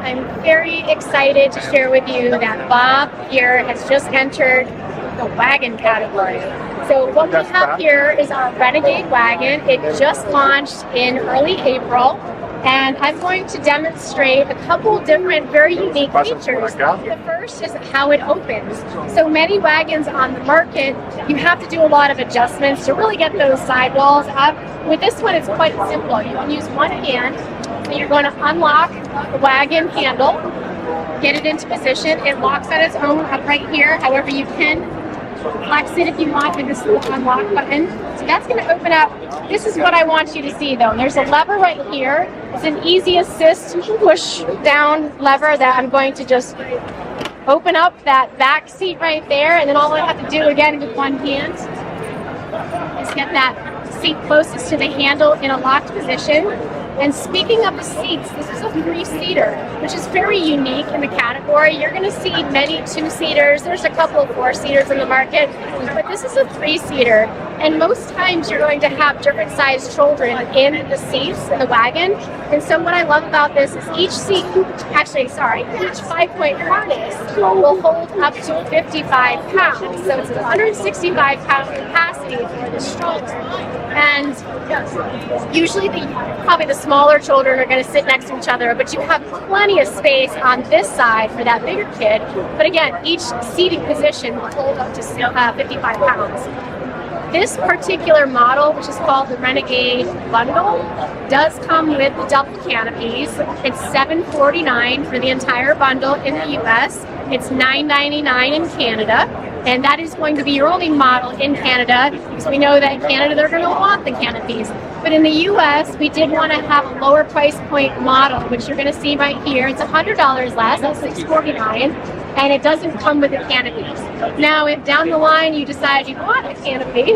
I'm very excited to share with you that Bob here has just entered the wagon category. So what we have here is our Renegade wagon. It just launched in early April, and I'm going to demonstrate a couple different very unique features. The first is how it opens. So many wagons on the market, you have to do a lot of adjustments to really get those sidewalls up. With this one, it's quite simple. You can use one hand, and you're going to unlock the wagon handle, get it into position. It locks on its own up right here. However, you can flex it if you want with this little unlock button. So that's going to open up. This is what I want you to see though. There's a lever right here. It's an easy assist push down lever that I'm going to just open up that back seat right there, and then all I have to do again with one hand is get that seat closest to the handle in a locked position. And speaking of the seats, this is a 3-seater, which is very unique in the category. You're going to see many 2-seaters. There's a couple of 4-seaters in the market, but this is a 3-seater. And most times you're going to have different sized children in the seats in the wagon. And so what I love about this is each 5-point harness will hold up to 55 pounds. So it's a 165 pound capacity for the stroller. And usually probably the smaller children are going to sit next to each other, but you have plenty of space on this side for that bigger kid. But again, each seating position will hold up to 55 pounds. This particular model, which is called the Renegade Bundle, does come with the double canopies. It's $749 for the entire bundle in the US. It's $999 in Canada. And that is going to be your only model in Canada, because we know that in Canada they're going to want the canopies. But in the US, we did want to have a lower price point model, which you're going to see right here. It's $100 less, that's $649, and it doesn't come with the canopies. Now, if down the line you decide you want a canopy,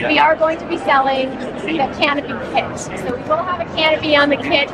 we are going to be selling the canopy kit. So we will have a canopy on the kit.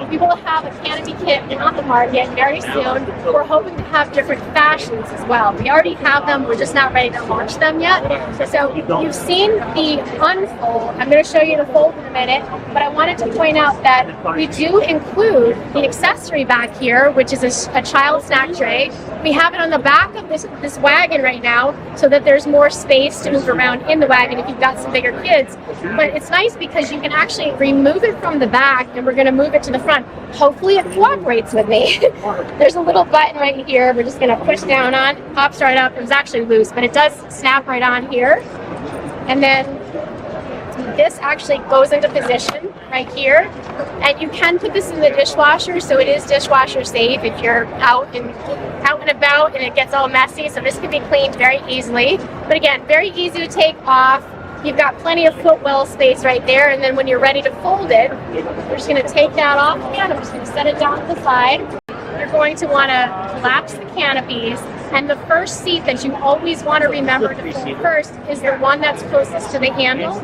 We will have a canopy kit on the market very soon. We're hoping to have different fashions as well. We already have them, we're just not ready to launch them yet. So you've seen the unfold. I'm going to show you the fold in a minute, but I wanted to point out that we do include the accessory back here, which is a child snack tray. We have it on the back of this wagon right now so that there's more space to move around in the wagon if you've got some bigger kids. But it's nice because you can actually remove it from the back, and we're going to move it to the front. Hopefully it cooperates with me. There's a little button right here we're just going to push down on. It pops right up. It was actually loose, but it does snap right on here. And then this actually goes into position right here. And you can put this in the dishwasher, so it is dishwasher safe if you're out and about and it gets all messy. So this can be cleaned very easily. But again, very easy to take off. You've got plenty of footwell space right there, and then when you're ready to fold it, we're just going to take that off again. I'm just going to set it down to the side. You're going to want to collapse the canopies, and the first seat that you always want to remember to fold first is the one that's closest to the handle.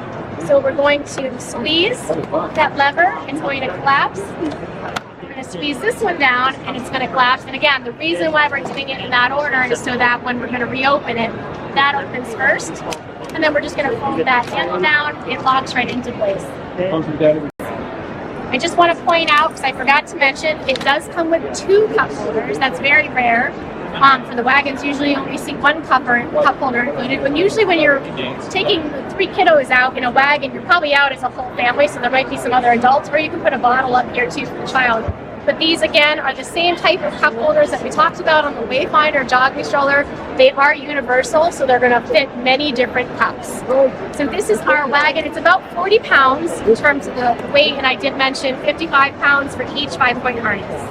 So we're going to squeeze that lever. It's going to collapse. We're going to squeeze this one down, and it's going to collapse. And again, the reason why we're doing it in that order is so that when we're going to reopen it, that opens first. And then we're just going to fold that handle down. It locks right into place. I just want to point out, because I forgot to mention, it does come with 2 cup holders. That's very rare. For the wagons, usually you only see 1 cup holder included. Usually when you're taking 3 kiddos out in a wagon, you're probably out as a whole family, so there might be some other adults, or you can put a bottle up here too for the child. But these, again, are the same type of cup holders that we talked about on the Wayfinder jogging stroller. They are universal, so they're going to fit many different cups. So this is our wagon. It's about 40 pounds in terms of the weight, and I did mention 55 pounds for each 5-point harness.